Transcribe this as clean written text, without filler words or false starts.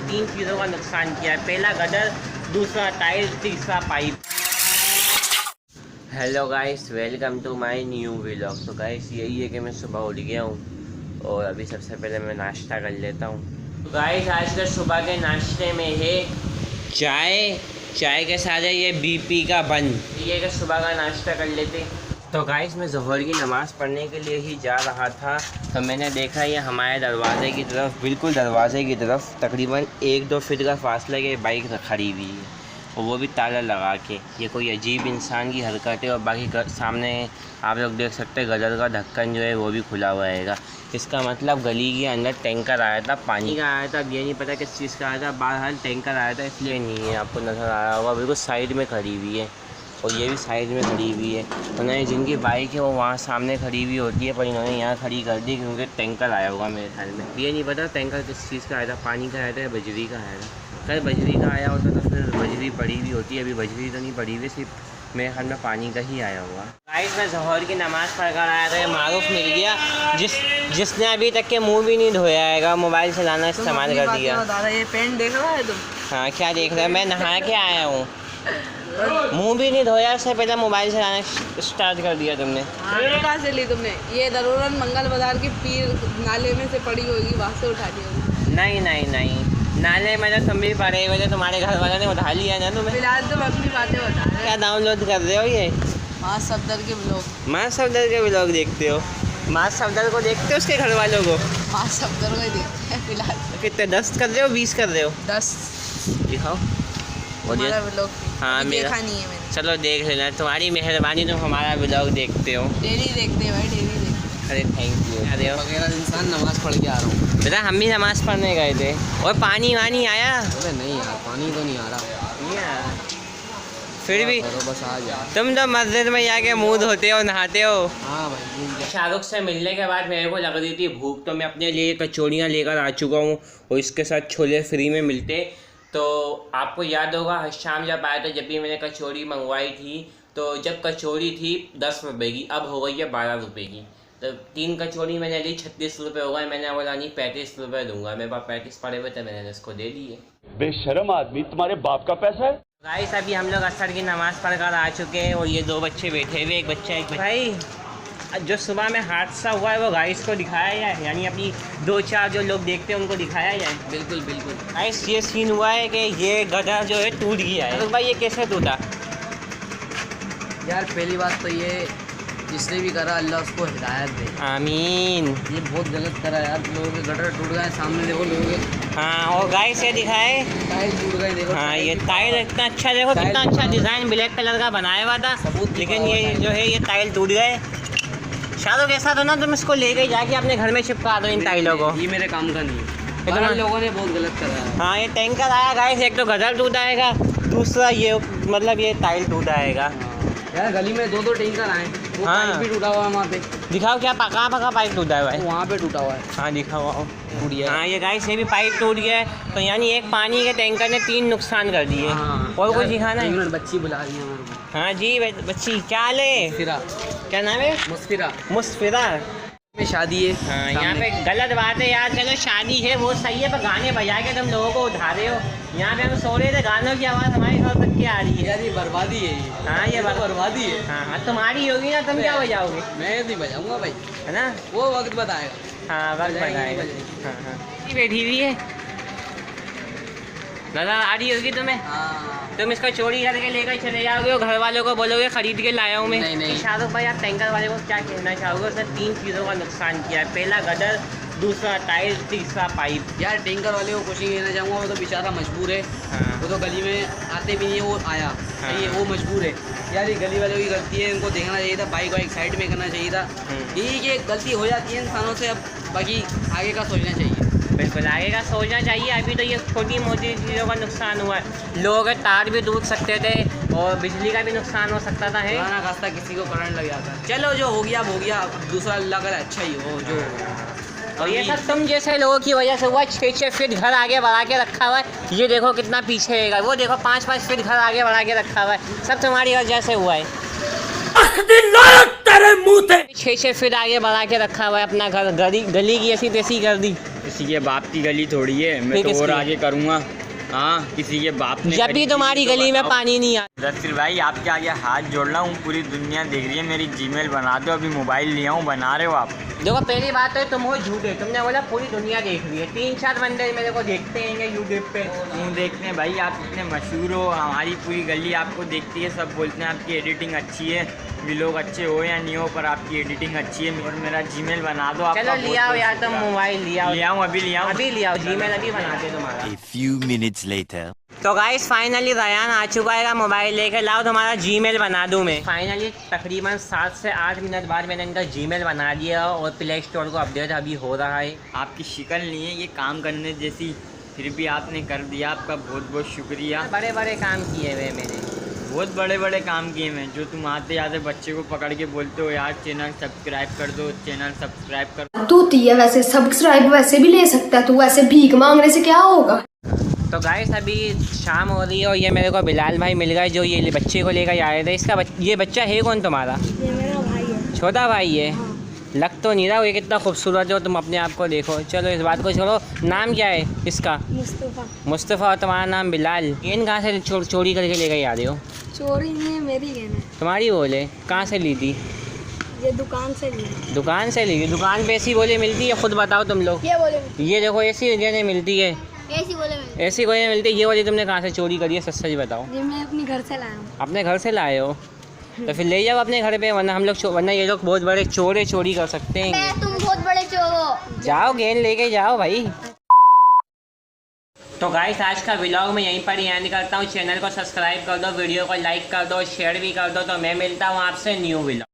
तीन चीज़ों का नुकसान किया है। पहला गटर, दूसरा टाइल, तीसरा pipe. Hello guys, welcome to my new vlog. तो गाइस यही है कि मैं सुबह उठ गया हूँ और अभी सबसे पहले मैं नाश्ता कर लेता हूँ। तो गाइस आज का सुबह के नाश्ते में है चाय के साथ है ये बीपी का बन। ये कि सुबह का नाश्ता कर लेते। तो गाइस मैं ज़ोहर की नमाज़ पढ़ने के लिए ही जा रहा था तो मैंने देखा ये हमारे दरवाज़े की तरफ, बिल्कुल दरवाज़े की तरफ तकरीबन 1-2 फीट का फासला के बाइक खड़ी हुई है और वो भी ताला लगा के। ये कोई अजीब इंसान की हरकत है। और बाकी सामने आप लोग देख सकते हैं गटर का ढक्कन जो है वो भी खुला हुआ है। इसका मतलब गली के अंदर टैंकर आया था, पानी का आया था। अब ये नहीं पता किस चीज़ का आया था, बाहर टैंकर आया था इसलिए नहीं है। आपको नज़र आया होगा बिल्कुल साइड में खड़ी हुई है और ये भी साइड में खड़ी हुई है। उन्होंने जिनकी बाइक है वो वहाँ सामने खड़ी हुई होती है, पर इन्होंने यहाँ खड़ी कर दी क्योंकि टैंकर आया होगा मेरे ख्याल में। ये नहीं पता टैंकर किस चीज़ का आया था, पानी का आया था या बजरी का आया था। अगर बजरी का आया होता तो फिर बजरी पड़ी हुई होती है। अभी बजरी तो नहीं पड़ी हुई, सिर्फ मेरे ख्याल में पानी का ही आया हुआ। गाइस मैं ज़ोहर की नमाज़ पढ़ कर आया था, ये मारूफ मिल गया जिसने अभी तक के मुँह भी नहीं धोया है, मोबाइल चलाना इस्तेमाल कर दिया। ये पेंट देख रहा है तुम? हाँ क्या देख रहे हैं, मैं नहा के आया हूँ, मुंह भी नहीं धोया, उससे पहले मोबाइल चलाना स्टार्ट कर दिया तुमने। कहाँ से ली तुमने? ये दरोरन मंगल बाजार की पीर नाले में से पड़ी होगी, वहाँ से उठा ली होगी। नहीं नाले में तो तुम भी पड़े हुए थे, तुम्हारे घर वालों ने उठा लिया ना तुम्हें। फिलहाल तुम अपनी बातें बता रहे हो। क्या डाउनलोड कर रहे हो ये? माँ सफदर के ब्लॉग। माँ सफदर के ब्लॉग देखते हो? माँ सफदर को देखते हो, उसके घर वालों को? माँ सफदर को ही देखते हैं फिलहाल। कितने 10 कर रहे हो, 20 कर रहे हो? 10 दिखाओ हमारा ब्लॉग हाँ मेरा देखा नहीं है मैंने। चलो देख लेना, तुम्हारी मेहरबानी, तुम हमारा ब्लॉग देखते हो। डेली देखते हैं भाई, डेली देखते। अरे थैंक यू। अरे वगैरह इंसान नमाज़ पढ़ के आ रहा हूँ बेटा, हम भी नमाज़ पढ़ने गए थे। और पानी वानी आया? अरे नहीं यार, पानी तो नहीं आ रहा। नहीं आया फिर भी बस आ जा। तुम तो मस्जिद में जाके मुँह धोते हो, नहाते हो। हाँ भाई। शाहरुख से मिलने के बाद मेरे को लग रही थी भूख, तो मैं अपने लिए कचौड़ियाँ लेकर आ चुका हूँ और इसके साथ छोले फ्री में मिलते। तो आपको याद होगा शाम जब आया था, जब भी मैंने कचौड़ी मंगवाई थी तो जब कचौड़ी थी 10 रुपये की, अब हो गई है 12 रुपये की। तो 3 कचौड़ी मैंने ली, 36 रुपये हो गए। मैंने बोला नहीं 35 रुपये दूंगा, मेरे पास 35 पड़े हुए थे, मैंने इसको दे दिए। बेशरम आदमी, तुम्हारे बाप का पैसा है। गाइस अभी हम लोग असर की नमाज़ पढ़कर आ चुके हैं और ये 2 बच्चे बैठे हुए, एक बच्चा एक भाई। जो सुबह में हादसा हुआ है वो गाइस को दिखाया जाए, यानी अपनी 2-4 जो लोग देखते हैं उनको दिखाया जाए। बिल्कुल। गाइस ये सीन हुआ है कि ये गड्ढा जो है टूट गया है। तो भाई ये कैसे टूटा? यार पहली बात तो ये जिसने भी करा अल्लाह उसको हिदायत दे, आमीन। ये बहुत गलत करा यार। लोगों के गटर टूट गए, सामने देखो लोगों के हाँ और गाइस ये दिखाए, टाइल टूट गए देखो। हाँ ये टाइल इतना अच्छा, देखो कितना अच्छा डिज़ाइन ब्लैक कलर का बनाया हुआ था, लेकिन ये जो है ये टाइल टूट गए। शाहरुख ऐसा तो ना तुम इसको ले गई जाके अपने घर में चिपका दो इन टाइलों को। ये मेरे काम का नहीं है, लोगों ने बहुत गलत करा है। हाँ ये टैंकर आया गाइस, एक तो गटर टूटा आएगा, दूसरा ये मतलब ये टाइल टूटा आएगा। यार गली में 2 टैंकर आए, वो हाँ। पाइप भी टूटा हुआ है वहाँ पे। दिखाओ क्या कहाँ पाइप टूटा हुआ है? वहाँ पे टूटा हुआ है। हाँ दिखाओ। टूट गया। हाँ ये गाइस ये भी पाइप टूट गया है। तो यानी एक पानी के टैंकर ने 3 नुकसान कर दिए। हाँ। और कुछ दिखाना है? बच्ची बुला रही है हमारे को। हाँ जी बच्ची, क्या हाल है? मुस्फिरा। क्या नाम है? मुस्फिरा में शादी है। हाँ यहाँ पे गलत बात है यार। चलो शादी है वो सही है, पर गाने बजा के तुम लोगों को उठा रहे हो। यहाँ पे हम सो रहे थे, गानों की आवाज़ हमारे घर तक की आ रही है। यार ये बर्बादी है ये। हाँ ये बर्बादी है। हाँ तुम्हारी होगी ना, तुम क्या बजाओगे? मैं नहीं बजाऊंगा भाई, है ना? वो वक्त बताएगा। हाँ वक्त बताएगा। हाँ बैठी हुई है, नजर आ रही होगी तुम्हें। हाँ। तुम इसको चोरी करके लेकर चले जाओगे और घर वालों को बोलोगे खरीद के लाया हूँ मैं। नहीं। तो शाहरुख भाई आप टैंकर वाले को क्या कहना चाहोगे? उसने 3 चीज़ों का नुकसान किया है, पहला गटर, दूसरा टाइल, तीसरा पाइप। यार टैंकर वाले को कुछ नहीं कहना चाहूँगा, वो तो बेचारा मजबूर है। हाँ। वो तो गली में आते भी नहीं है, वो आया सही है, वो मजबूर है। यार ये गली वालों की गलती है, इनको देखना चाहिए था, बाइक वाइक साइड में करना चाहिए था। ठीक है गलती हो जाती है इंसानों से, अब बाकी आगे का सोचना चाहिए। बिल्कुल आगे का सोचना चाहिए। अभी तो ये छोटी मोटी चीज़ों का नुकसान हुआ है, लोगों के तार भी टूट सकते थे और बिजली का भी नुकसान हो सकता था। है खाना खास्ता किसी को करंट लग जाता है। चलो जो हो गया हो गया, अब दूसरा अल्लाह करे अच्छा ही हो जो। और ये सब तुम जैसे लोगों की वजह से हुआ। 6-6 फीट घर आगे बढ़ा के रखा हुआ है, ये देखो कितना पीछे है, वो देखो 5-5 फीट घर आगे बढ़ा के रखा हुआ है, सब तुम्हारी वजह से हुआ है। 6-6 फीट आगे बढ़ा के रखा हुआ है अपना घर, गली की ऐसी तैसी कर दी। किसी के बाप की गली थोड़ी है, मैं तो और आगे करूँगा। हाँ, किसी के बाप ने जब भी तुम्हारी गली में पानी नहीं आता। दरअसल भाई आपके आगे हाथ जोड़ रहा हूँ, पूरी दुनिया देख रही है, मेरी जीमेल बना दो। अभी मोबाइल लिया हूँ, बना रहे हो आप? देखो पहली बात तो तुम हो झूठे, तुमने बोला पूरी दुनिया देख रही है। 3-4 बंदे मेरे को देखते हैं यूट्यूब पे। क्यों देखते हैं भाई, आप इतने मशहूर हो, हमारी पूरी गली आपको देखती है, सब बोलते हैं आपकी एडिटिंग अच्छी है। भी लोग अच्छे हो या नहीं हो, पर आपकी एडिटिंग अच्छी है। और मेरा जीमेल बना दो। चलो लिया हो यार, तुम मोबाइल लिया हूँ, अभी लिया हूँ, अभी लिया हो, जीमेल अभी बनाते तुम्हारा। A few minutes later. तो गाइस फाइनली रयान आ चुका है मोबाइल लेकर। लाओ तुम्हारा जीमेल बना दूं मैं। फाइनली तकरीबन 7 से 8 मिनट बाद मैंने इनका जीमेल बना दिया और प्ले स्टोर को अपडेट अभी हो रहा है। आपकी शिकल नहीं है ये काम करने जैसी, फिर भी आपने कर दिया, आपका बहुत बहुत शुक्रिया। बड़े बड़े काम किए हुए मैंने, बहुत बड़े बड़े काम किए मैं। जो तुम आते आते बच्चे को पकड़ के बोलते हो यार चैनल सब्सक्राइब कर दो, चैनल सब्सक्राइब कर दो। तू है वैसे सब्सक्राइब वैसे भी ले सकता है, तू वैसे भीख मांगने से क्या होगा। तो गाइस अभी शाम हो रही है और ये मेरे को बिलाल भाई मिल गए जो ये बच्चे को लेकर आए थे। इसका ये बच्चा है कौन तुम्हारा? ये मेरा भाई है। छोटा भाई है? हाँ। लग तो नहीं रहा, ये कितना खूबसूरत है, तुम अपने आप को देखो। चलो इस बात को छोड़ो, नाम क्या है इसका? मुस्तफ़ा। और तुम्हारा नाम बिलाल। गेंद कहाँ से चोरी करके लेकर आ रहे हो? चोरी नहीं है, मेरी गेंद है। तुम्हारी बोले कहाँ से ली थी? ये दुकान से ली। दुकान से ली? दुकान पे ऐसी बोले मिलती है? खुद बताओ तुम लोग। ये बोले ये देखो ऐसी गेंदें मिलती है, ऐसी बोले मैं। ऐसी गेंदें मिलती है। ये वाली तुमने कहाँ से चोरी करी है, सच सच बताओ। ये मैं अपने घर से लाया हूँ। अपने घर से लाए हो? तो फिर ले जाओ अपने घर पे, वरना हम लोग वरना ये लोग बहुत बड़े चोर है, चोरी कर सकते हैं। तुम बहुत बड़े चोर हो। जाओ गेंद लेके जाओ भाई। तो गाइस आज का व्लॉग मैं यहीं पर ही एंड करता हूँ। चैनल को सब्सक्राइब कर दो, वीडियो को लाइक कर दो, शेयर भी कर दो। तो मैं मिलता हूँ आपसे न्यू व्लॉग।